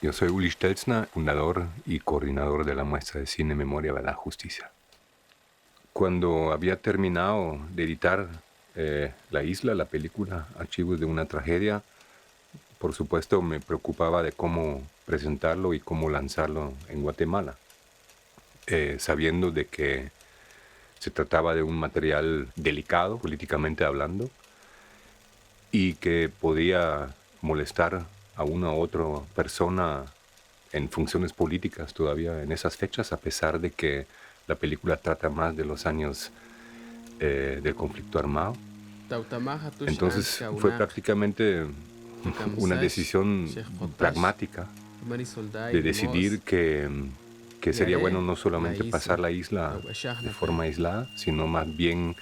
Yo soy Uli Stelzner, fundador y coordinador de la muestra de cine Memoria, Verdad, Justicia. Cuando había terminado de editar La Isla, la película Archivos de una Tragedia, por supuesto me preocupaba de cómo presentarlo y cómo lanzarlo en Guatemala, sabiendo de que se trataba de un material delicado, políticamente hablando, y que podía molestar a una u otra persona en funciones políticas todavía en esas fechas, a pesar de que la película trata más de los años del conflicto armado. Entonces fue prácticamente una decisión pragmática de decidir que sería bueno no solamente pasar la isla de forma aislada, sino más bien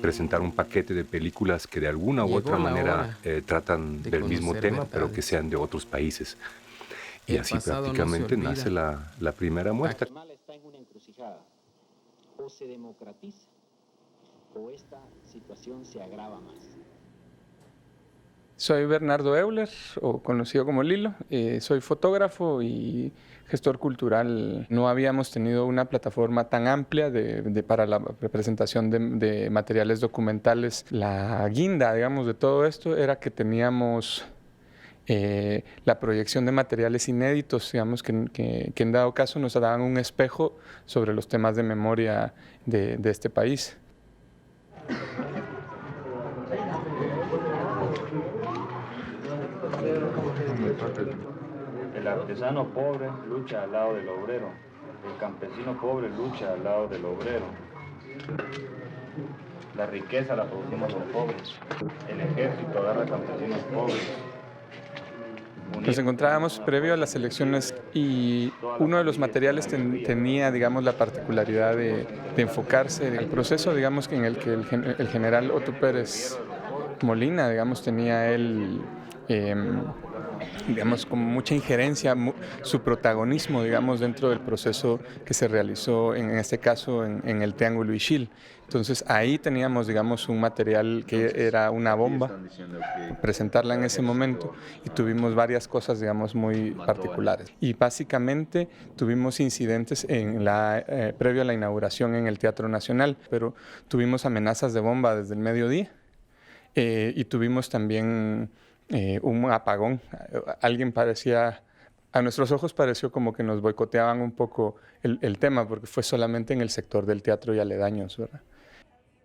presentar un paquete de películas que de alguna u otra manera tratan del mismo tema, pero que sean de otros países. Y así prácticamente nace la primera muestra. Guatemala está en una encrucijada. O se democratiza o esta situación se agrava más. Soy Bernardo Euler, o conocido como Lilo. Soy fotógrafo y gestor cultural. No habíamos tenido una plataforma tan amplia para la presentación de materiales documentales. La guinda, digamos, de todo esto era que teníamos la proyección de materiales inéditos, digamos, que en dado caso nos daban un espejo sobre los temas de memoria de este país. El artesano pobre lucha al lado del obrero. El campesino pobre lucha al lado del obrero. La riqueza la producimos los pobres. El ejército agarra campesinos pobres. Nos encontrábamos previo a las elecciones y uno de los materiales tenía, digamos, la particularidad de enfocarse en el proceso, digamos, en el que el general Otto Pérez Molina, digamos, tenía él, digamos, como mucha injerencia, su protagonismo, digamos, dentro del proceso que se realizó, en este caso, en el Triángulo Ixil. Entonces, ahí teníamos, digamos, un material que era una bomba, presentarla en ese momento, y tuvimos varias cosas, digamos, muy particulares. Y básicamente tuvimos incidentes previo a la inauguración en el Teatro Nacional, pero tuvimos amenazas de bomba desde el mediodía y tuvimos también un apagón. A nuestros ojos pareció como que nos boicoteaban un poco el tema, porque fue solamente en el sector del teatro y aledaños, ¿verdad?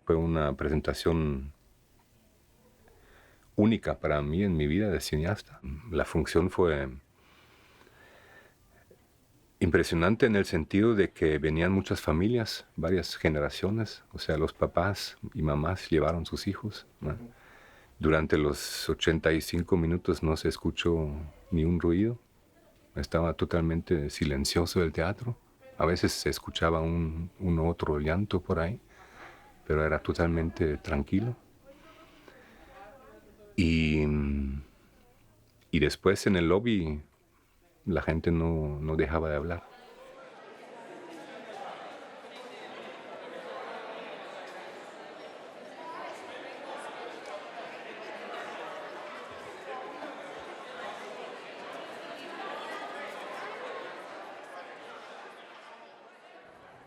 Fue una presentación única para mí en mi vida de cineasta. La función fue impresionante en el sentido de que venían muchas familias, varias generaciones, o sea, los papás y mamás llevaron sus hijos, ¿no? Durante los 85 minutos no se escuchó ni un ruido, estaba totalmente silencioso el teatro. A veces se escuchaba un otro llanto por ahí, pero era totalmente tranquilo. Y después en el lobby la gente no dejaba de hablar.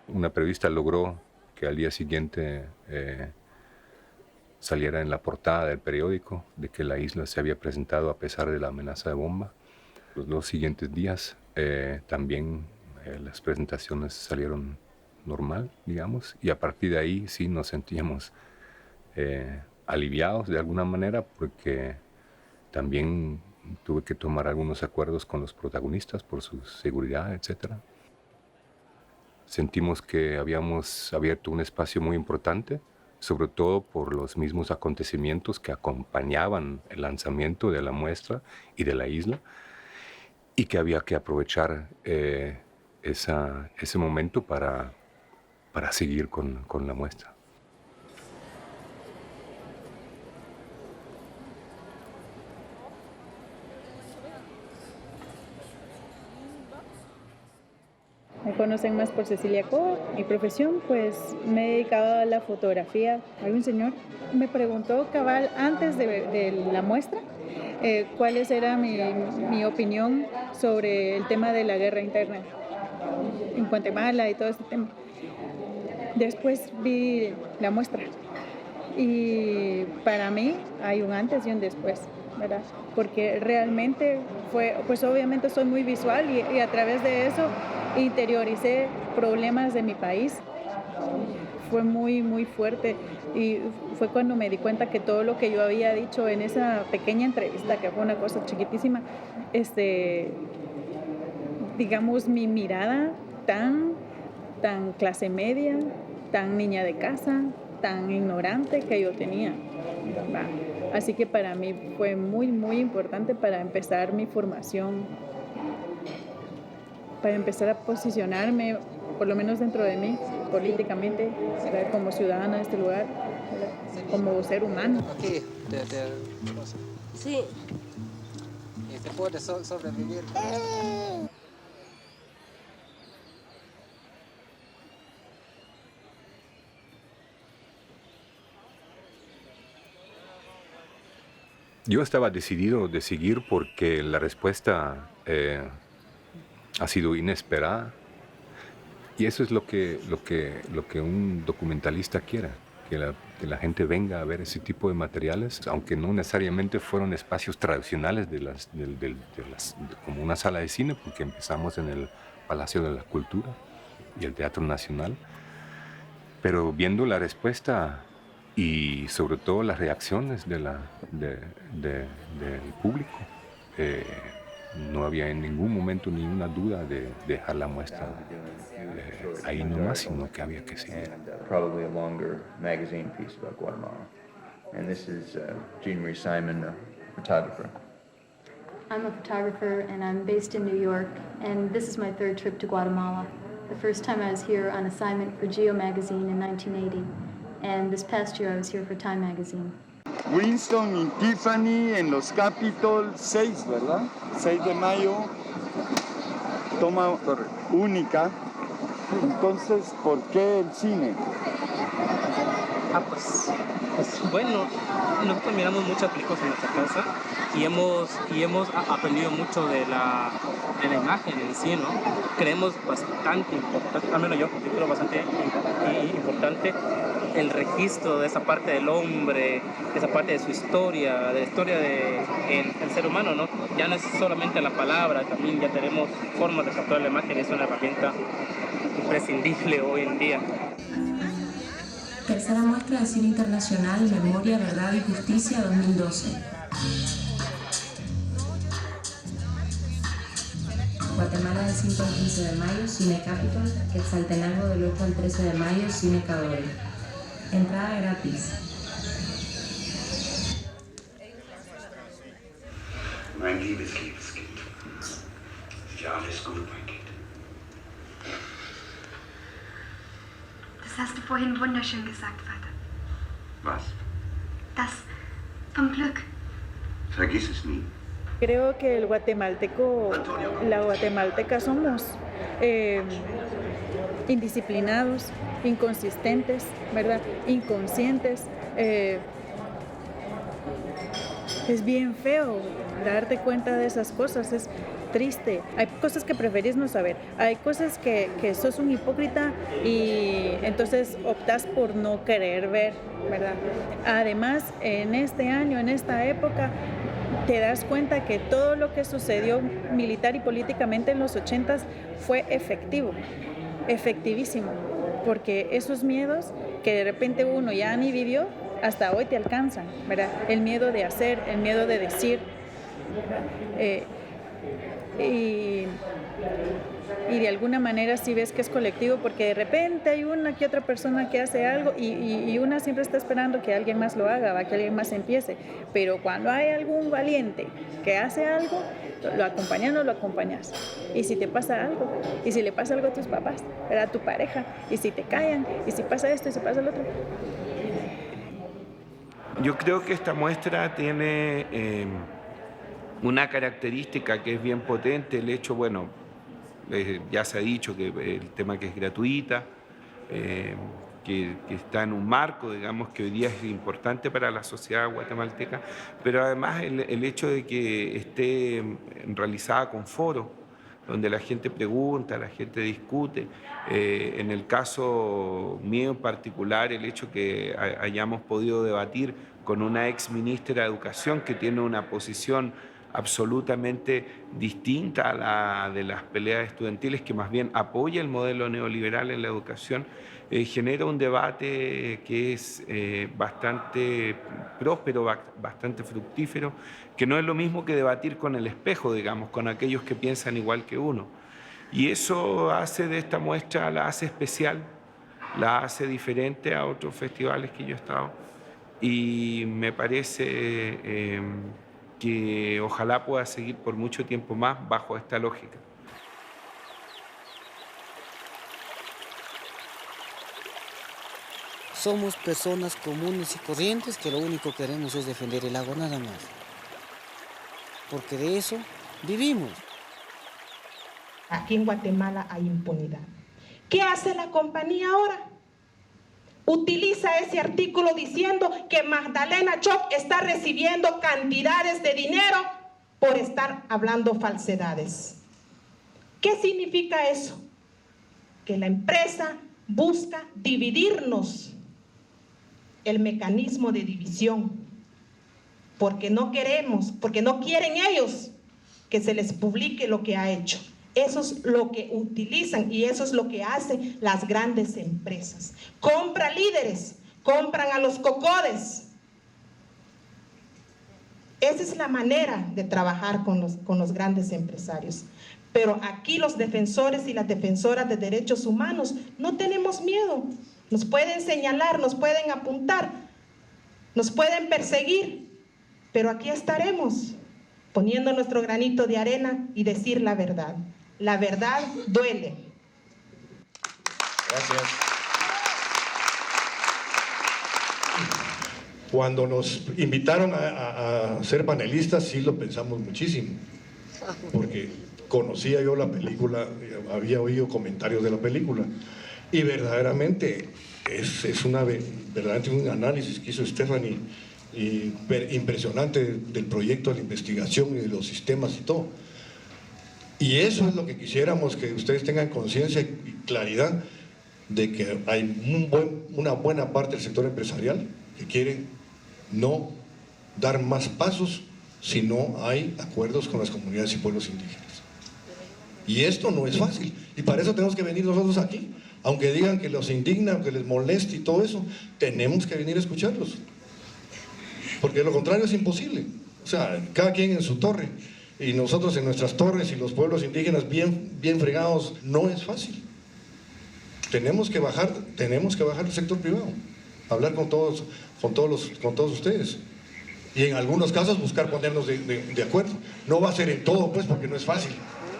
Una periodista logró que al día siguiente saliera en la portada del periódico de que la isla se había presentado a pesar de la amenaza de bomba. Los 2 siguientes días también las presentaciones salieron normal, digamos, y a partir de ahí sí nos sentíamos aliviados de alguna manera, porque también tuve que tomar algunos acuerdos con los protagonistas por su seguridad, etc. Sentimos que habíamos abierto un espacio muy importante, sobre todo por los mismos acontecimientos que acompañaban el lanzamiento de la muestra y de la isla, y que había que aprovechar ese momento para seguir con la muestra. Me conocen más por Cecilia Coa. Mi profesión, pues me he dedicado a la fotografía. Hay un señor me preguntó cabal antes de la muestra cuál era mi opinión sobre el tema de la guerra interna en Guatemala y todo este tema. Después vi la muestra y para mí hay un antes y un después, ¿verdad? Porque realmente fue, pues obviamente soy muy visual y a través de eso interioricé problemas de mi país. Fue muy, muy fuerte y fue cuando me di cuenta que todo lo que yo había dicho en esa pequeña entrevista, que fue una cosa chiquitísima, digamos, mi mirada tan clase media, tan niña de casa, tan ignorante que yo tenía. Así que para mí fue muy, muy importante para empezar mi formación, para empezar a posicionarme, por lo menos dentro de mí, políticamente, ¿verdad? Como ciudadana de este lugar, ¿verdad? Como ser humano. Aquí, sí. Y te puedes sobrevivir. Yo estaba decidido de seguir porque la respuesta ha sido inesperada. Y eso es lo que un documentalista quiera, que la gente venga a ver ese tipo de materiales, aunque no necesariamente fueron espacios tradicionales como una sala de cine, porque empezamos en el Palacio de la Cultura y el Teatro Nacional, pero viendo la respuesta y sobre todo las reacciones del público, no había en ningún momento ninguna duda de dejar la muestra ahí nomás, sino que había que seguir. Probably a longer magazine piece about Guatemala. And this is Jean Marie Simon, a photographer. I'm a photographer and I'm based in New York, and this is my third trip to Guatemala. The first time I was here on assignment for Geo magazine in 1980, and this past year I was here for Time magazine. Winston y Tiffany en los Capitol 6, ¿verdad? 6 de mayo, toma única. Entonces, ¿por qué el cine? Pues bueno, nosotros miramos muchas películas en nuestra casa y hemos aprendido mucho de la imagen en sí, ¿no? Creemos bastante importante, al menos yo creo bastante importante el registro de esa parte del hombre, de esa parte de su historia, de la historia del ser humano, ¿no? Ya no es solamente la palabra, también ya tenemos formas de capturar la imagen, es una herramienta imprescindible hoy en día. Tercera muestra de cine internacional, Memoria, Verdad y Justicia 2012. Guatemala del 5 al 15 de mayo, Cine Capitol. Quetzaltenango del 8 al 13 de mayo, Cine Cadore. Entrada gratis. Mein liebes Kind. Ja, alles gut, mein Kind. Das hast du vorhin wunderschön gesagt, Vater. Was? Das vom Glück. Vergiss es nie. Creo que el guatemalteco, la guatemalteca somos indisciplinados, inconsistentes, ¿verdad? Inconscientes. Es bien feo darte cuenta de esas cosas, es triste. Hay cosas que preferís no saber, hay cosas que sos un hipócrita y entonces optás por no querer ver, ¿verdad? Además, en este año, en esta época, te das cuenta que todo lo que sucedió militar y políticamente en los 80s fue efectivísimo, porque esos miedos que de repente uno ya ni vivió, hasta hoy te alcanzan, ¿verdad? El miedo de hacer, el miedo de decir, y de alguna manera sí ves que es colectivo, porque de repente hay una que otra persona que hace algo y una siempre está esperando que alguien más lo haga, que alguien más empiece, pero cuando hay algún valiente que hace algo, lo acompañas o no lo acompañas. Y si te pasa algo, y si le pasa algo a tus papás, a tu pareja, y si te callan, y si pasa esto y si pasa lo otro. Yo creo que esta muestra tiene una característica que es bien potente, el hecho, bueno, ya se ha dicho que el tema que es gratuita, que está en un marco, digamos, que hoy día es importante para la sociedad guatemalteca, pero además el hecho de que esté realizada con foros, donde la gente pregunta, la gente discute. En el caso mío en particular, el hecho que hayamos podido debatir con una ex ministra de Educación que tiene una posición absolutamente distinta a la de las peleas estudiantiles, que más bien apoya el modelo neoliberal en la educación, genera un debate que es bastante próspero, bastante fructífero, que no es lo mismo que debatir con el espejo, digamos, con aquellos que piensan igual que uno. Y eso hace de esta muestra, la hace especial, la hace diferente a otros festivales que yo he estado. Y me parece que ojalá pueda seguir por mucho tiempo más bajo esta lógica. Somos personas comunes y corrientes que lo único que queremos es defender el agua nada más. Porque de eso vivimos. Aquí en Guatemala hay impunidad. ¿Qué hace la compañía ahora? Utiliza ese artículo diciendo que Magdalena Choc está recibiendo cantidades de dinero por estar hablando falsedades. ¿Qué significa eso? Que la empresa busca dividirnos, el mecanismo de división, porque no queremos, porque no quieren ellos que se les publique lo que ha hecho. Eso es lo que utilizan y eso es lo que hacen las grandes empresas. Compran líderes, compran a los cocodes. Esa es la manera de trabajar con los grandes empresarios. Pero aquí los defensores y las defensoras de derechos humanos no tenemos miedo. Nos pueden señalar, nos pueden apuntar, nos pueden perseguir, pero aquí estaremos poniendo nuestro granito de arena y decir la verdad. La verdad duele. Gracias. Cuando nos invitaron a ser panelistas, sí lo pensamos muchísimo, porque conocía yo la película, había oído comentarios de la película, y verdaderamente es verdaderamente un análisis que hizo Stephanie impresionante del proyecto de la investigación y de los sistemas y todo. Y eso es lo que quisiéramos que ustedes tengan conciencia y claridad de que hay una buena parte del sector empresarial que quieren no dar más pasos si no hay acuerdos con las comunidades y pueblos indígenas. Y esto no es fácil, y para eso tenemos que venir nosotros aquí. Aunque digan que los indigna, que les moleste y todo eso, tenemos que venir a escucharlos. Porque de lo contrario es imposible. O sea, cada quien en su torre, y nosotros en nuestras torres, y los pueblos indígenas bien fregados, no es fácil. Tenemos que bajar el sector privado, hablar con todos ustedes. Y en algunos casos buscar ponernos de acuerdo. No va a ser en todo, pues, porque no es fácil.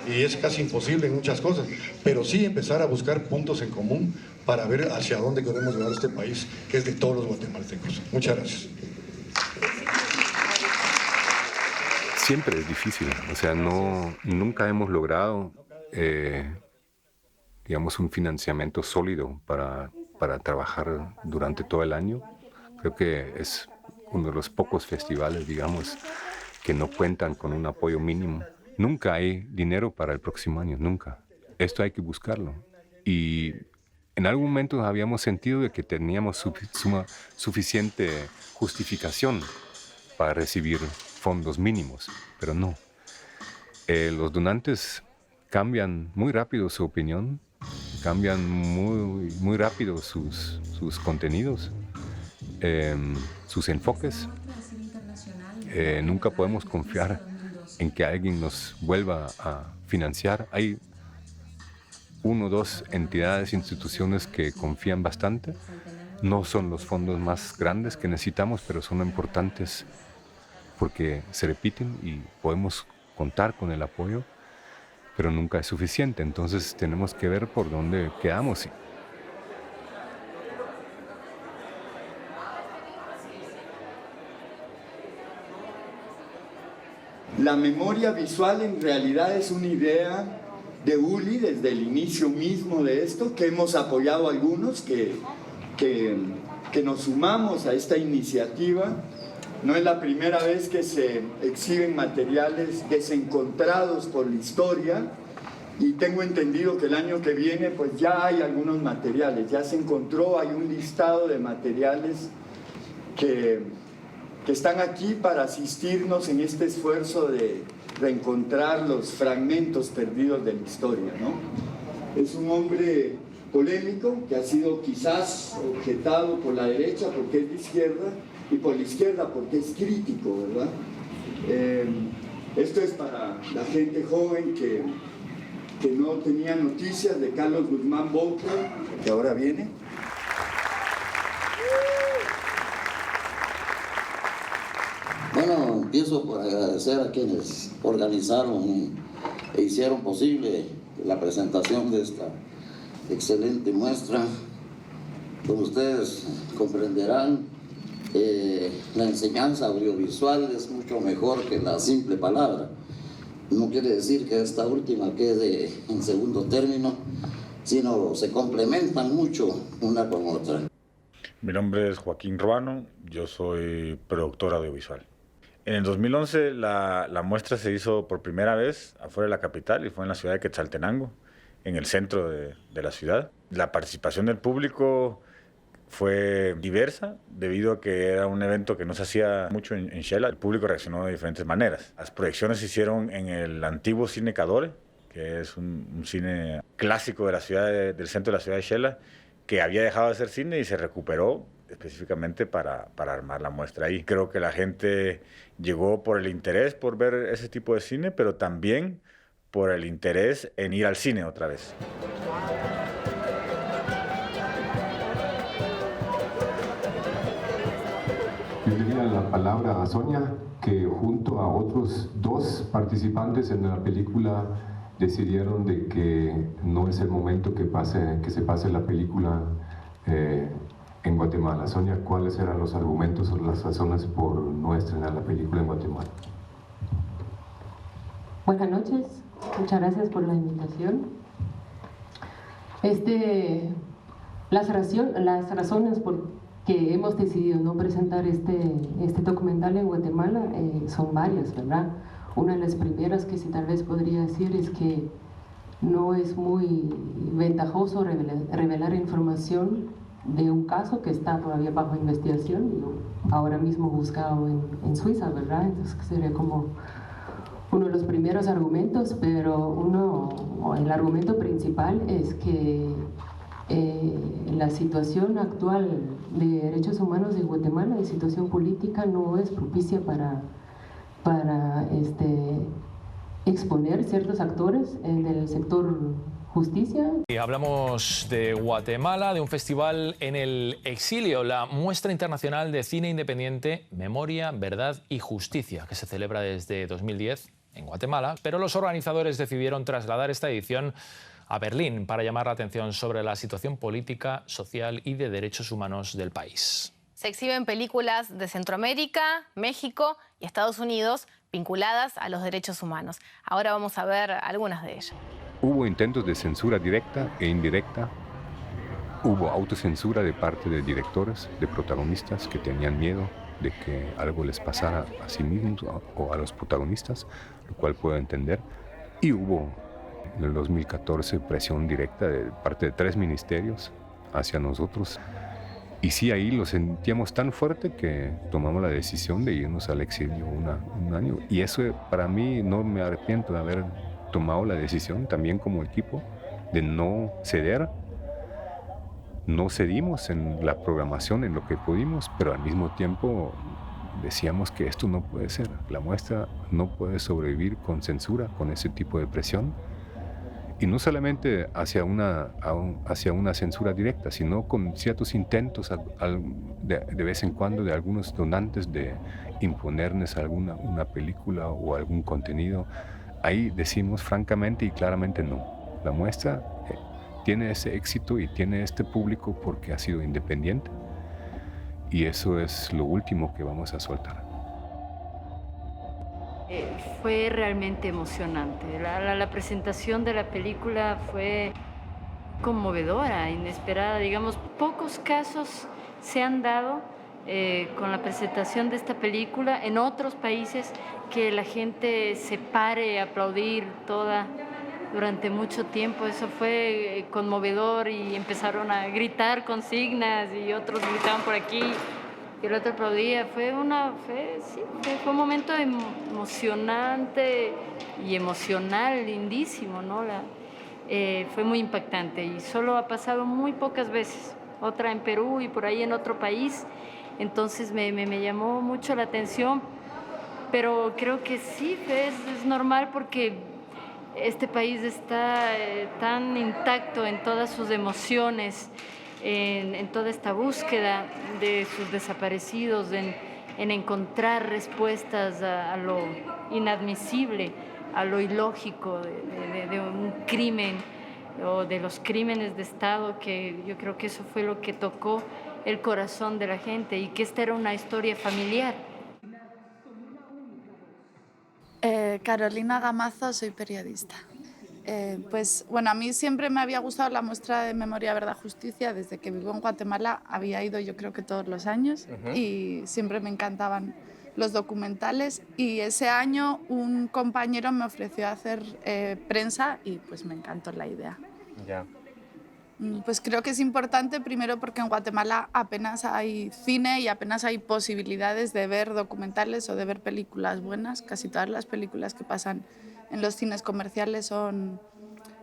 Y es casi imposible en muchas cosas, pero sí empezar a buscar puntos en común para ver hacia dónde queremos llevar este país, que es de todos los guatemaltecos. Muchas gracias. Siempre es difícil, o sea, nunca hemos logrado, digamos, un financiamiento sólido para trabajar durante todo el año. Creo que es uno de los pocos festivales, digamos, que no cuentan con un apoyo mínimo. Nunca hay dinero para el próximo año, nunca. Esto hay que buscarlo. Y en algún momento habíamos sentido de que teníamos suficiente justificación para recibir fondos mínimos, pero no. Los donantes cambian muy rápido su opinión, cambian muy rápido sus contenidos, sus enfoques. Nunca podemos confiar en que alguien nos vuelva a financiar. Hay 1 o 2 entidades, instituciones que confían bastante. No son los fondos más grandes que necesitamos, pero son importantes porque se repiten y podemos contar con el apoyo, pero nunca es suficiente. Entonces tenemos que ver por dónde quedamos. La memoria visual en realidad es una idea de Uli desde el inicio mismo de esto, que hemos apoyado algunos, que que nos sumamos a esta iniciativa. No es la primera vez que se exhiben materiales desencontrados por la historia, y tengo entendido que el año que viene pues ya hay algunos materiales, ya se encontró, hay un listado de materiales que están aquí para asistirnos en este esfuerzo de reencontrar los fragmentos perdidos de la historia, ¿no? Es un hombre polémico que ha sido quizás objetado por la derecha porque es de izquierda y por la izquierda porque es crítico, ¿verdad? Esto es para la gente joven que no tenía noticias de Carlos Guzmán Bouco, que ahora viene. Bueno, empiezo por agradecer a quienes organizaron e hicieron posible la presentación de esta excelente muestra. Como ustedes comprenderán, la enseñanza audiovisual es mucho mejor que la simple palabra. No quiere decir que esta última quede en segundo término, sino se complementan mucho una con otra. Mi nombre es Joaquín Ruano, yo soy productor audiovisual. En el 2011 la muestra se hizo por primera vez afuera de la capital y fue en la ciudad de Quetzaltenango, en el centro de la ciudad. La participación del público fue diversa debido a que era un evento que no se hacía mucho en Xela. El público reaccionó de diferentes maneras. Las proyecciones se hicieron en el antiguo Cine Cadore, que es un cine clásico de la ciudad del centro de la ciudad de Xela, que había dejado de ser cine y se recuperó específicamente para armar la muestra ahí. Creo que la gente llegó por el interés por ver ese tipo de cine, pero también por el interés en ir al cine otra vez. Yo diría la palabra a Sonia, que junto a otros dos participantes en la película decidieron de que no es el momento que se pase la película en Guatemala. Sonia, ¿cuáles eran los argumentos o las razones por no estrenar la película en Guatemala? Buenas noches, muchas gracias por la invitación. Las razones por que hemos decidido no presentar este documental en Guatemala son varias, ¿verdad? Una de las primeras que sí tal vez podría decir es que no es muy ventajoso revelar información de un caso que está todavía bajo investigación y ahora mismo juzgado en Suiza, ¿verdad? Entonces sería como uno de los primeros argumentos, pero el argumento principal es que la situación actual de derechos humanos en Guatemala, de situación política, no es propicia para exponer ciertos actores del sector justicia. Y hablamos de Guatemala, de un festival en el exilio, la Muestra Internacional de Cine Independiente Memoria, Verdad y Justicia, que se celebra desde 2010 en Guatemala, pero los organizadores decidieron trasladar esta edición a Berlín para llamar la atención sobre la situación política, social y de derechos humanos del país. Se exhiben películas de Centroamérica, México y Estados Unidos vinculadas a los derechos humanos. Ahora vamos a ver algunas de ellas. Hubo intentos de censura directa e indirecta. Hubo autocensura de parte de directores, de protagonistas que tenían miedo de que algo les pasara a sí mismos o a los protagonistas, lo cual puedo entender. Y hubo en el 2014 presión directa de parte de 3 ministerios hacia nosotros. Y sí, ahí lo sentíamos tan fuerte que tomamos la decisión de irnos al exilio un año. Y eso para mí no me arrepiento de haber tomado la decisión también como equipo de no ceder. No cedimos en la programación, en lo que pudimos, pero al mismo tiempo decíamos que esto no puede ser. La muestra no puede sobrevivir con censura, con ese tipo de presión. Y no solamente hacia una censura directa, sino con ciertos intentos de vez en cuando de algunos donantes de imponernos una película o algún contenido. Ahí decimos francamente y claramente no. La muestra tiene ese éxito y tiene este público porque ha sido independiente. Y eso es lo último que vamos a soltar. Fue realmente emocionante. La presentación de la película fue conmovedora, inesperada. Digamos, pocos casos se han dado con la presentación de esta película en otros países que la gente se pare a aplaudir toda durante mucho tiempo. Eso fue conmovedor y empezaron a gritar consignas y otros gritaban por aquí y el otro aplaudía. Fue un momento emocionante y emocional, lindísimo, ¿no? Fue muy impactante y solo ha pasado muy pocas veces. Otra en Perú y por ahí en otro país. Entonces me llamó mucho la atención, pero creo que sí, es normal porque este país está tan intacto en todas sus emociones, en toda esta búsqueda de sus desaparecidos, en encontrar respuestas a lo inadmisible, a lo ilógico de un crimen o de los crímenes de Estado, que yo creo que eso fue lo que tocó el corazón de la gente y que esta era una historia familiar. Carolina Gamazo, soy periodista. Pues bueno, a mí siempre me había gustado la muestra de Memoria, Verdad, Justicia. Desde que vivo en Guatemala había ido yo creo que todos los años y siempre me encantaban los documentales, y ese año un compañero me ofreció hacer prensa y pues me encantó la idea. Ya. Pues creo que es importante, primero porque en Guatemala apenas hay cine y apenas hay posibilidades de ver documentales o de ver películas buenas. Casi todas las películas que pasan en los cines comerciales son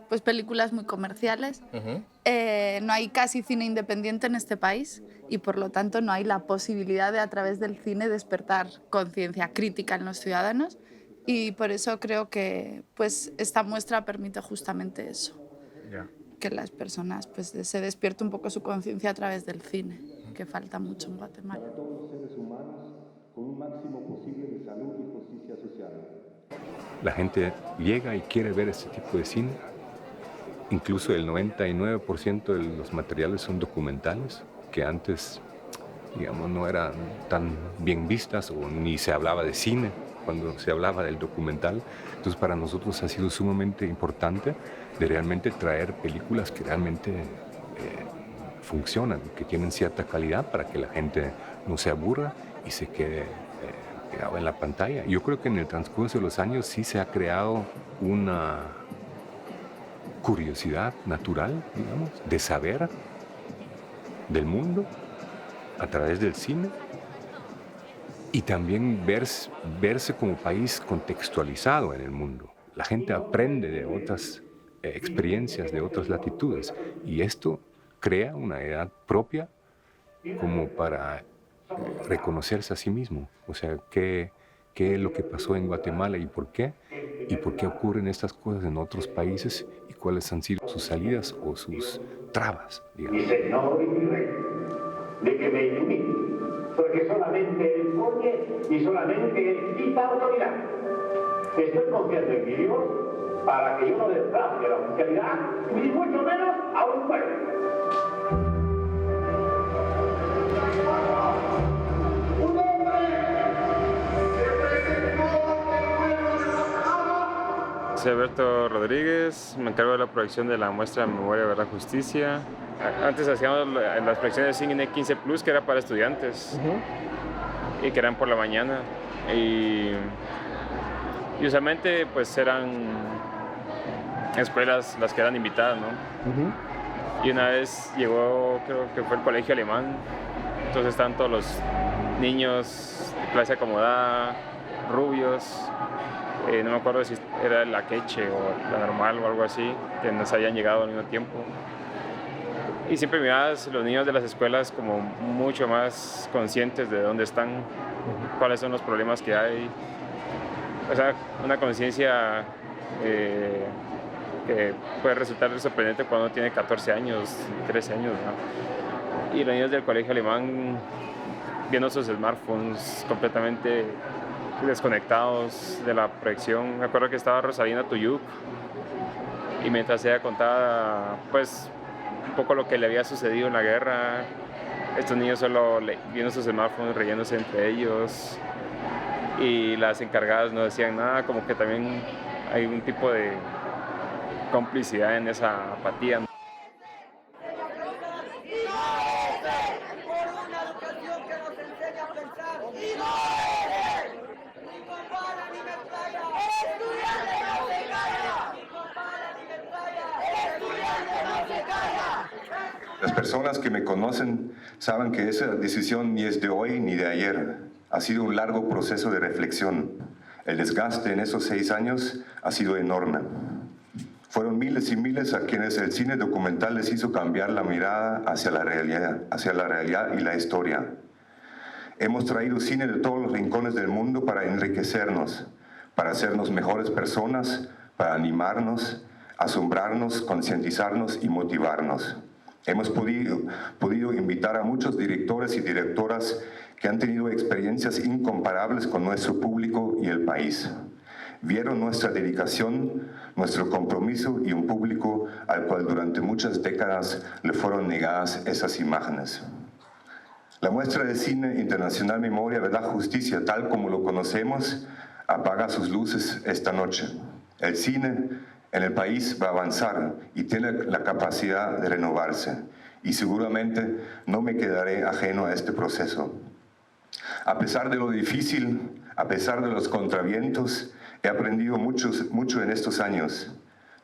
pues películas muy comerciales. No hay casi cine independiente en este país y por lo tanto no hay la posibilidad de a través del cine despertar conciencia crítica en los ciudadanos, y por eso creo que pues esta muestra permite justamente eso. Que las personas pues se despierte un poco su conciencia a través del cine, que falta mucho en Guatemala. Para todos los seres humanos con un máximo posible de salud y justicia social. La gente llega y quiere ver este tipo de cine. Incluso el 99% de los materiales son documentales, que antes, digamos, no eran tan bien vistas o ni se hablaba de cine cuando se hablaba del documental. Entonces para nosotros ha sido sumamente importante de realmente traer películas que realmente funcionan, que tienen cierta calidad para que la gente no se aburra y se quede pegado en la pantalla. Yo creo que en el transcurso de los años sí se ha creado una curiosidad natural, digamos, de saber del mundo a través del cine, y también verse como país contextualizado en el mundo. La gente aprende de otras experiencias, de otras latitudes, y esto crea una edad propia como para reconocerse a sí mismo. O sea, ¿qué es lo que pasó en Guatemala y por qué ocurren estas cosas en otros países y cuáles han sido sus salidas o sus trabas, digamos? Mi Señor y mi Rey, de que me ilumine, porque solamente Él oye y solamente Él quita autoridad. Estoy confiando en mi Dios para que yo no desplace la oficialidad, ni mucho menos a un pueblo. Soy Alberto Rodríguez, me encargo de la proyección de la muestra Memoria, Verdad, Justicia. Antes hacíamos las proyecciones de Cine 15 Plus, que era para estudiantes y que eran por la mañana. Y usualmente pues eran escuelas las que eran invitadas, ¿no? Y una vez llegó, creo que fue el colegio alemán, entonces estaban todos los niños de clase acomodada, rubios. No me acuerdo si era la queche o la normal o algo así, que nos habían llegado al mismo tiempo. Y siempre mirabas los niños de las escuelas como mucho más conscientes de dónde están, cuáles son los problemas que hay. O sea, una conciencia que puede resultar sorprendente cuando uno tiene 14 años, 13 años, ¿no? Y los niños del colegio alemán viendo sus smartphones completamente desconectados de la proyección. Me acuerdo que estaba Rosalina Tuyuk y mientras ella contaba pues un poco lo que le había sucedido en la guerra, estos niños solo viendo sus smartphones, riéndose entre ellos, y las encargadas no decían nada, como que también hay un tipo de complicidad en esa apatía. Las personas que me conocen saben que esa decisión ni es de hoy ni de ayer. Ha sido un largo proceso de reflexión. El desgaste en esos 6 años ha sido enorme. Fueron miles y miles a quienes el cine documental les hizo cambiar la mirada hacia la realidad y la historia. Hemos traído cine de todos los rincones del mundo para enriquecernos, para hacernos mejores personas, para animarnos, asombrarnos, concientizarnos y motivarnos. Hemos podido invitar a muchos directores y directoras que han tenido experiencias incomparables con nuestro público y el país. Vieron nuestra dedicación, nuestro compromiso y un público al cual durante muchas décadas le fueron negadas esas imágenes. La muestra de cine internacional Memoria, Verdad, Justicia, tal como lo conocemos, apaga sus luces esta noche. El cine en el país va a avanzar y tiene la capacidad de renovarse. Y seguramente no me quedaré ajeno a este proceso. A pesar de lo difícil, a pesar de los contravientos, he aprendido mucho en estos años.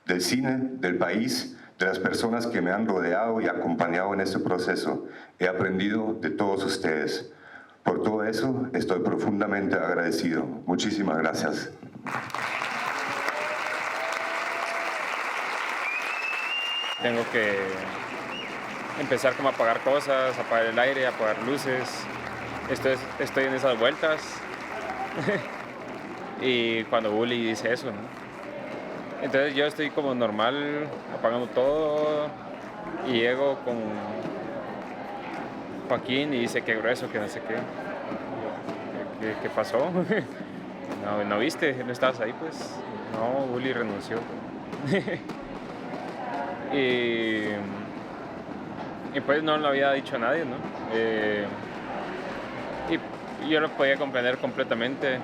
Del cine, del país, de las personas que me han rodeado y acompañado en este proceso. He aprendido de todos ustedes. Por todo eso estoy profundamente agradecido. Muchísimas gracias. Tengo que empezar como a apagar cosas, apagar el aire, apagar luces. Estoy en esas vueltas. Y cuando Uli dice eso, ¿no? Entonces yo estoy como normal, apagando todo, y llego con Joaquín y dice que grueso, que no sé qué. ¿Qué pasó? ¿No viste? ¿No estabas ahí? Pues no, Uli renunció. y pues no lo había dicho a nadie, ¿no? Y yo lo podía comprender completamente.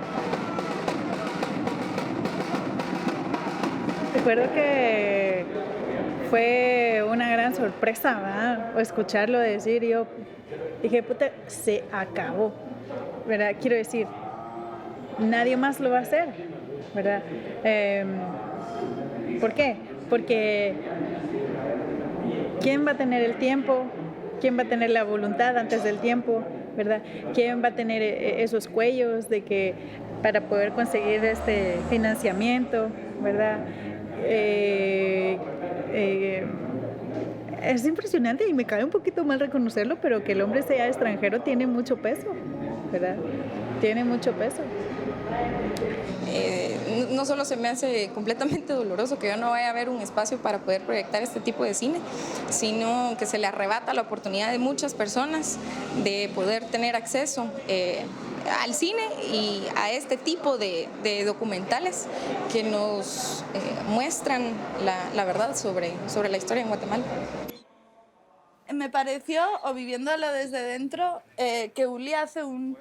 Recuerdo que fue una gran sorpresa, ¿verdad? Escucharlo decir. Yo dije, puta, se acabó, ¿verdad? Quiero decir, nadie más lo va a hacer, ¿verdad? ¿Por qué? Porque ¿quién va a tener el tiempo? ¿Quién va a tener la voluntad antes del tiempo? ¿Verdad? ¿Quién va a tener esos cuellos de que para poder conseguir este financiamiento, ¿verdad? Es impresionante y me cae un poquito mal reconocerlo, pero que el hombre sea extranjero tiene mucho peso, ¿verdad? Tiene mucho peso. No solo se me hace completamente doloroso que yo no vaya a haber un espacio para poder proyectar este tipo de cine, sino que se le arrebata la oportunidad de muchas personas de poder tener acceso al cine y a este tipo de documentales que nos muestran la verdad sobre la historia en Guatemala. Me pareció, o viviéndolo desde dentro, que Uli hace un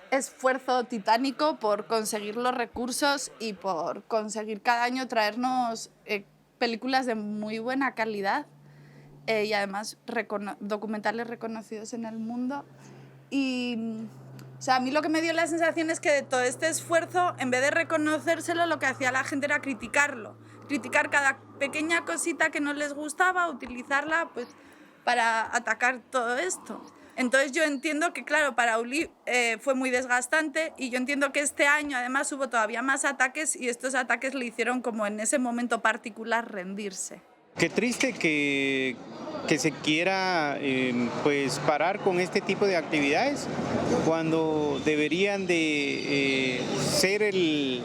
esfuerzo titánico por conseguir los recursos y por conseguir cada año traernos películas de muy buena calidad y además documentales reconocidos en el mundo. Y o sea, a mí lo que me dio la sensación es que de todo este esfuerzo, en vez de reconocérselo, lo que hacía la gente era criticarlo. Criticar cada pequeña cosita que no les gustaba, utilizarla pues, para atacar todo esto. Entonces yo entiendo que, claro, para Uli fue muy desgastante y yo entiendo que este año además hubo todavía más ataques y estos ataques le hicieron como en ese momento particular rendirse. Qué triste que se quiera pues parar con este tipo de actividades cuando deberían de ser el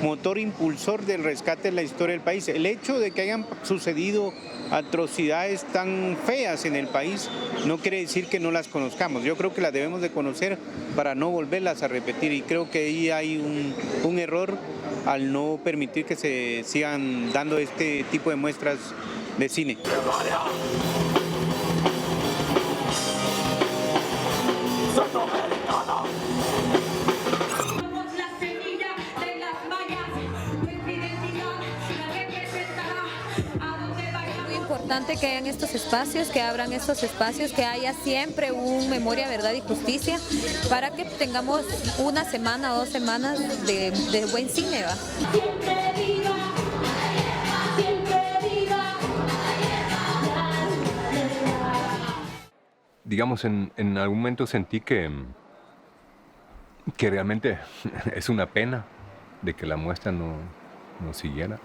motor impulsor del rescate de la historia del país. El hecho de que hayan sucedido atrocidades tan feas en el país no quiere decir que no las conozcamos. Yo creo que las debemos de conocer para no volverlas a repetir y creo que ahí hay un error al no permitir que se sigan dando este tipo de muestras de cine. Importante que hayan estos espacios, que abran estos espacios, que haya siempre un Memoria, Verdad y Justicia para que tengamos una semana o 2 semanas de buen cine, ¿va? digamos, en algún momento sentí que realmente es una pena de que la muestra no siguiera.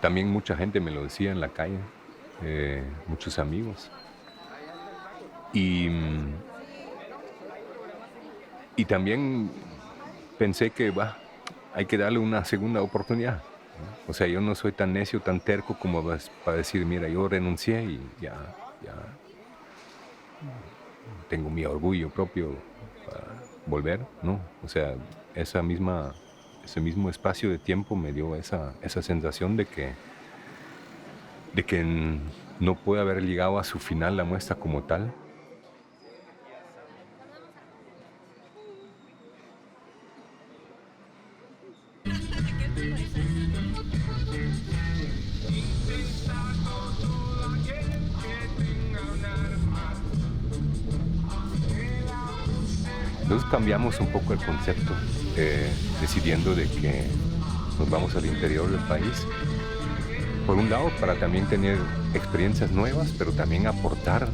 También mucha gente me lo decía en la calle, muchos amigos. Y también pensé que hay que darle una segunda oportunidad. O sea, yo no soy tan necio, tan terco como para decir, mira, yo renuncié y ya tengo mi orgullo propio para volver, ¿no? O sea, ese mismo espacio de tiempo me dio esa sensación de que no puede haber llegado a su final la muestra como tal. Entonces cambiamos un poco el concepto, decidiendo de que nos vamos al interior del país. Por un lado, para también tener experiencias nuevas, pero también aportar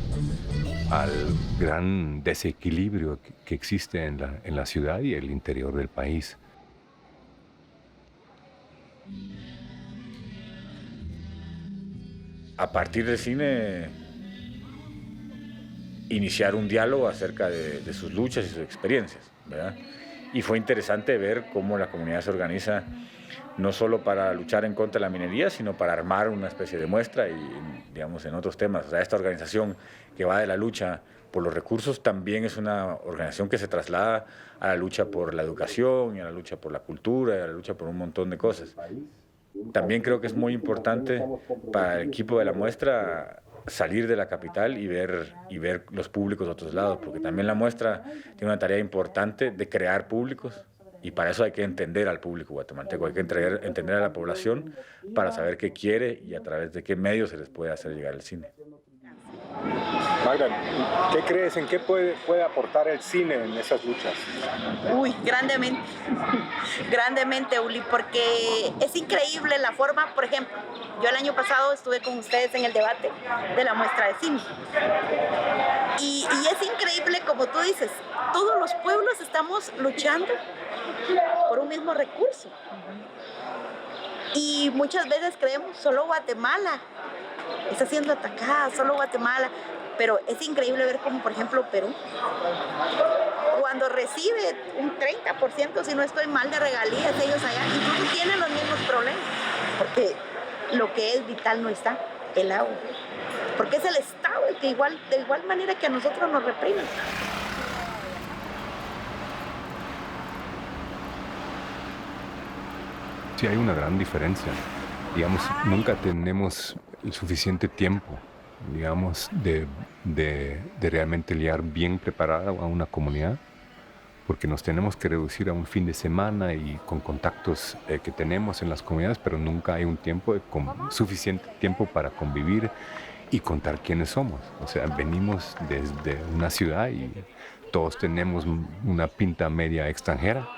al gran desequilibrio que existe en la ciudad y el interior del país. A partir del cine, iniciar un diálogo acerca de sus luchas y sus experiencias, ¿verdad? Y fue interesante ver cómo la comunidad se organiza no solo para luchar en contra de la minería, sino para armar una especie de muestra y, digamos, en otros temas. O sea, esta organización que va de la lucha por los recursos también es una organización que se traslada a la lucha por la educación, y a la lucha por la cultura, y a la lucha por un montón de cosas. También creo que es muy importante para el equipo de la muestra salir de la capital y ver los públicos de otros lados, porque también la muestra tiene una tarea importante de crear públicos, y para eso hay que entender al público guatemalteco, hay que entender a la población para saber qué quiere y a través de qué medios se les puede hacer llegar el cine. Magda, ¿qué crees? ¿En qué puede aportar el cine en esas luchas? Uy, grandemente, grandemente, Uli, porque es increíble la forma. Por ejemplo, yo el año pasado estuve con ustedes en el debate de la muestra de cine. Y es increíble, como tú dices, todos los pueblos estamos luchando por un mismo recurso. Y muchas veces creemos, solo Guatemala está siendo atacada, solo Guatemala. Pero es increíble ver cómo, por ejemplo, Perú, cuando recibe un 30%, si no estoy mal, de regalías, ellos allá incluso tienen los mismos problemas, porque lo que es vital no está, el agua. Porque es el Estado el que de igual manera que a nosotros nos reprimen. Sí, hay una gran diferencia. Digamos, nunca tenemos el suficiente tiempo, digamos, de realmente llegar bien preparada a una comunidad, porque nos tenemos que reducir a un fin de semana y con contactos que tenemos en las comunidades, pero nunca hay un tiempo suficiente tiempo para convivir y contar quiénes somos. O sea, venimos desde una ciudad y todos tenemos una pinta media extranjera.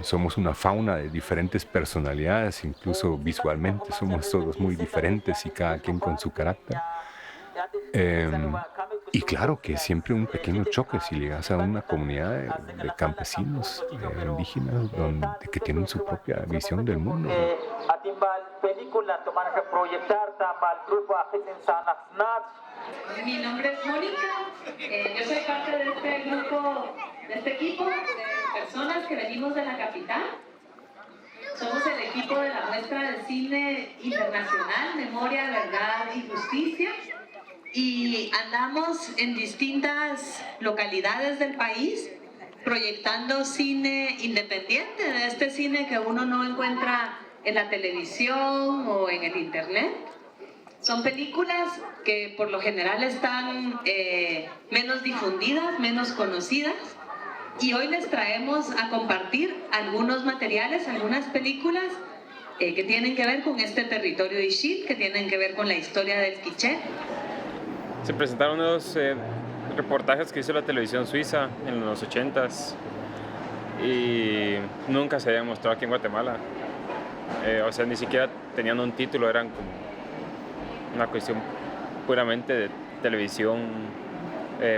Somos una fauna de diferentes personalidades, incluso visualmente somos todos muy diferentes y cada quien con su carácter. Y claro que es siempre un pequeño choque si llegas a una comunidad de campesinos, indígenas, que tienen su propia visión del mundo. Mi nombre es Mónica, yo soy parte de este grupo, de este equipo de personas que venimos de la capital. Somos el equipo de la muestra de cine internacional, Memoria, Verdad y Justicia. Y andamos en distintas localidades del país proyectando cine independiente, de este cine que uno no encuentra en la televisión o en el internet. Son películas que por lo general están menos difundidas, menos conocidas, y hoy les traemos a compartir algunos materiales, algunas películas que tienen que ver con este territorio Ixil, que tienen que ver con la historia del Quiché. Se presentaron unos reportajes que hizo la televisión suiza en los 80s y nunca se habían mostrado aquí en Guatemala. O sea, ni siquiera tenían un título, eran como una cuestión puramente televisión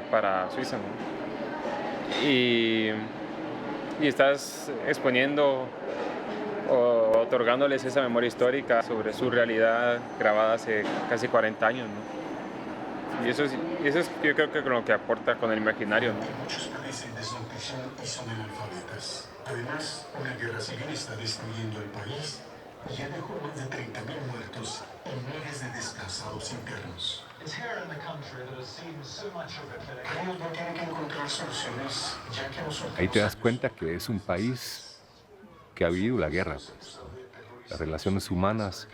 para Suiza, ¿no? Y estás exponiendo o otorgándoles esa memoria histórica sobre su realidad grabada hace casi 40 años, ¿no? Y eso es yo creo que con lo que aporta con el imaginario, ¿no? Muchos padecen desnutrición y son analfabetas. Además, una guerra civil está destruyendo el país y ya dejó más de 30.000 muertos y miles de desplazados internos. Ellos no tienen que encontrar soluciones, ya que nosotros... Ahí te das cuenta que es un país que ha vivido la guerra. Pues. Las relaciones humanas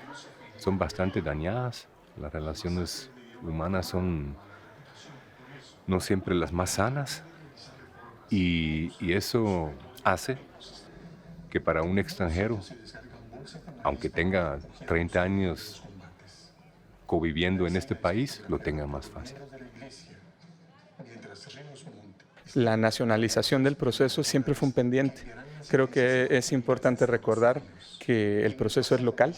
son bastante dañadas, las relaciones humanas son no siempre las más sanas y eso hace que para un extranjero, aunque tenga 30 años conviviendo en este país, lo tenga más fácil. La nacionalización del proceso siempre fue un pendiente. Creo que es importante recordar que el proceso es local,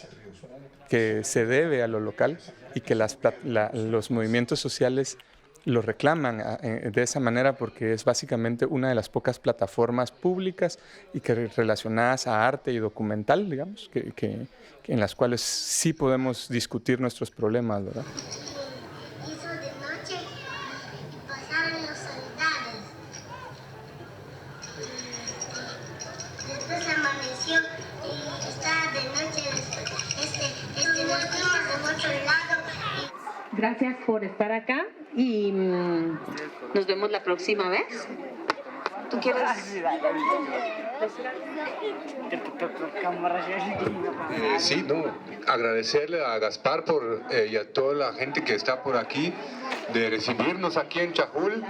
que se debe a lo local y que los movimientos sociales lo reclaman de esa manera porque es básicamente una de las pocas plataformas públicas y que relacionadas a arte y documental, digamos, que en las cuales sí podemos discutir nuestros problemas, ¿verdad? Hizo de noche y pasaron los soldados. Después amaneció y estaba de noche. Nos fuimos de otro lado. Gracias por estar acá y nos vemos la próxima vez. ¿Tú quieres? Sí, no, agradecerle a Gaspar y a toda la gente que está por aquí de recibirnos aquí en Chajul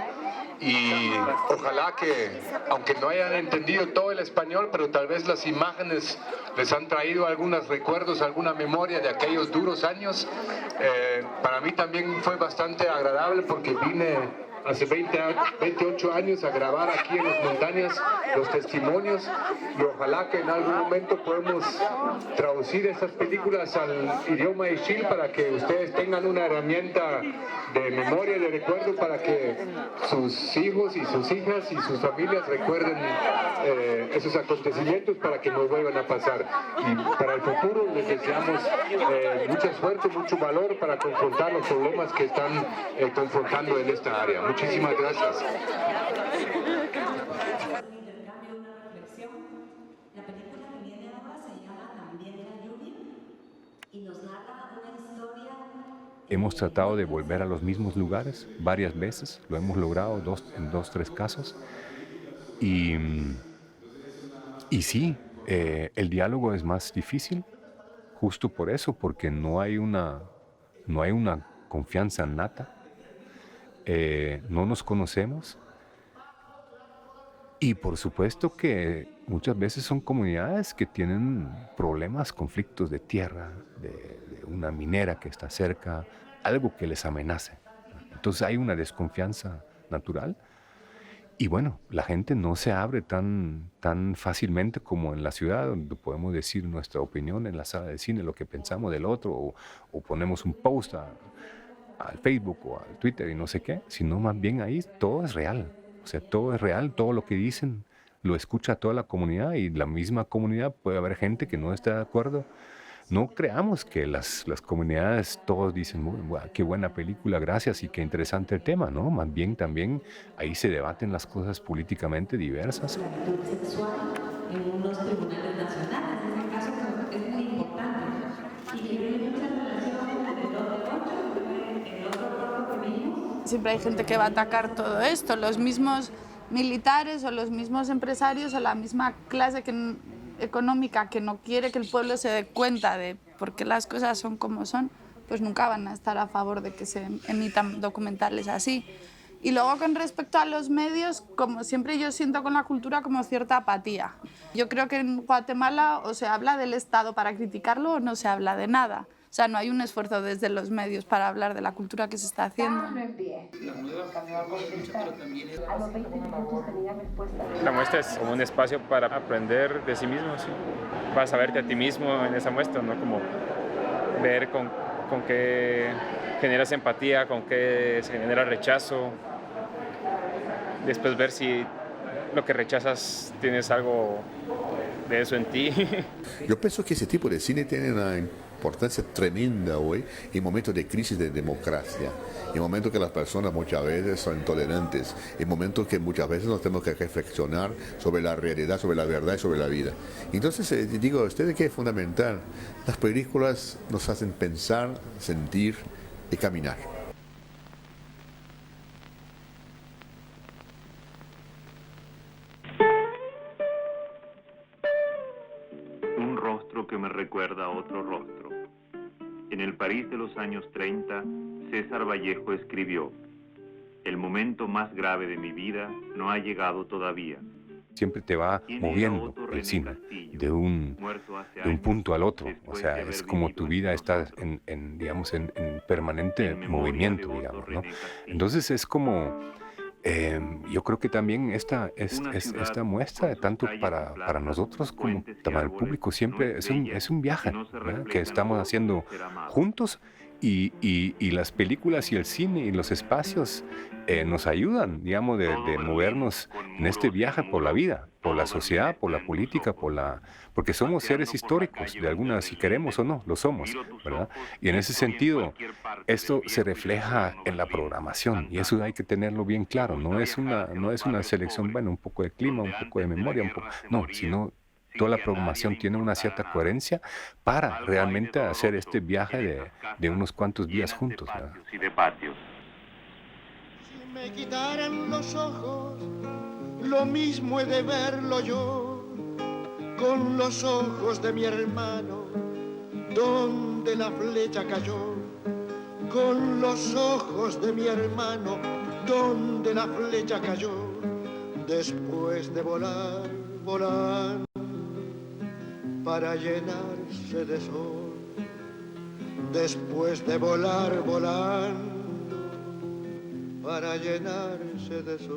y ojalá que, aunque no hayan entendido todo el español, pero tal vez las imágenes les han traído algunos recuerdos, alguna memoria de aquellos duros años. Para mí también fue bastante agradable porque vine hace 28 años a grabar aquí en las montañas los testimonios y ojalá que en algún momento podamos traducir estas películas al idioma ixil para que ustedes tengan una herramienta de memoria y de recuerdo para que sus hijos y sus hijas y sus familias recuerden esos acontecimientos para que no vuelvan a pasar. Y para el futuro les deseamos mucha suerte, mucho valor para confrontar los problemas que están confrontando en esta área. Muchísimas gracias. La película que viene ahora se llama También la lluvia y nos narra una historia. Hemos tratado de volver a los mismos lugares varias veces, lo hemos logrado en 2-3 casos. Y sí, el diálogo es más difícil, justo por eso, porque no hay una confianza nata. No nos conocemos y por supuesto que muchas veces son comunidades que tienen problemas, conflictos de tierra, de una minera que está cerca, algo que les amenace. Entonces hay una desconfianza natural y bueno, la gente no se abre tan fácilmente como en la ciudad, donde podemos decir nuestra opinión en la sala de cine, lo que pensamos del otro o ponemos un post al Facebook o al Twitter y no sé qué, sino más bien ahí todo es real. O sea, todo es real, todo lo que dicen lo escucha toda la comunidad y la misma comunidad puede haber gente que no está de acuerdo. No creamos que las comunidades todos dicen, qué buena película, gracias y qué interesante el tema, ¿no? Más bien también ahí se debaten las cosas políticamente diversas. La actitud sexual en unos tribunales nacionales, en ese caso es muy importante y que tiene mucha relación con el otro que vimos. Siempre hay gente que va a atacar todo esto, los mismos militares o los mismos empresarios o la misma clase económica que no quiere que el pueblo se dé cuenta de por qué las cosas son como son, pues nunca van a estar a favor de que se emitan documentales así. Y luego con respecto a los medios, como siempre yo siento con la cultura como cierta apatía. Yo creo que en Guatemala o se habla del Estado para criticarlo o no se habla de nada. O sea, no hay un esfuerzo desde los medios para hablar de la cultura que se está haciendo. La muestra es como un espacio para aprender de sí mismo, ¿sí? Para saberte a ti mismo en esa muestra, ¿no? Como ver con con qué generas empatía, con qué se genera rechazo. Después ver si lo que rechazas tienes algo de eso en ti. Yo pienso que ese tipo de cine tiene una importancia tremenda hoy en momentos de crisis de democracia, en momentos que las personas muchas veces son intolerantes, en momentos que muchas veces nos tenemos que reflexionar sobre la realidad, sobre la verdad y sobre la vida. Entonces, digo a ustedes que es fundamental, las películas nos hacen pensar, sentir y caminar. Un rostro que me recuerda a otro rostro. En el París de los años 30, César Vallejo escribió: el momento más grave de mi vida no ha llegado todavía. Siempre te va moviendo el cine de un punto al otro. O sea, es como tu vida está digamos, en permanente movimiento, digamos, ¿no? Entonces es como... yo creo que también esta muestra, tanto para nosotros como para el público, siempre es un viaje, ¿verdad?, que estamos haciendo juntos, y las películas y el cine y los espacios nos ayudan, digamos, de movernos en este viaje por la vida, por la sociedad, por la política, porque somos seres históricos, de alguna, si queremos o no, lo somos, ¿verdad? Y en ese sentido, esto se refleja en la programación, y eso hay que tenerlo bien claro. No es una selección, bueno, un poco de clima, un poco de memoria, no, sino toda la programación tiene una cierta coherencia para realmente hacer este viaje de unos cuantos días juntos, ¿verdad? Si me quitaran los ojos, lo mismo he de verlo yo, con los ojos de mi hermano, donde la flecha cayó, con los ojos de mi hermano, donde la flecha cayó, después de volar, volar, para llenarse de sol, después de volar, volar, para llenarse de sol.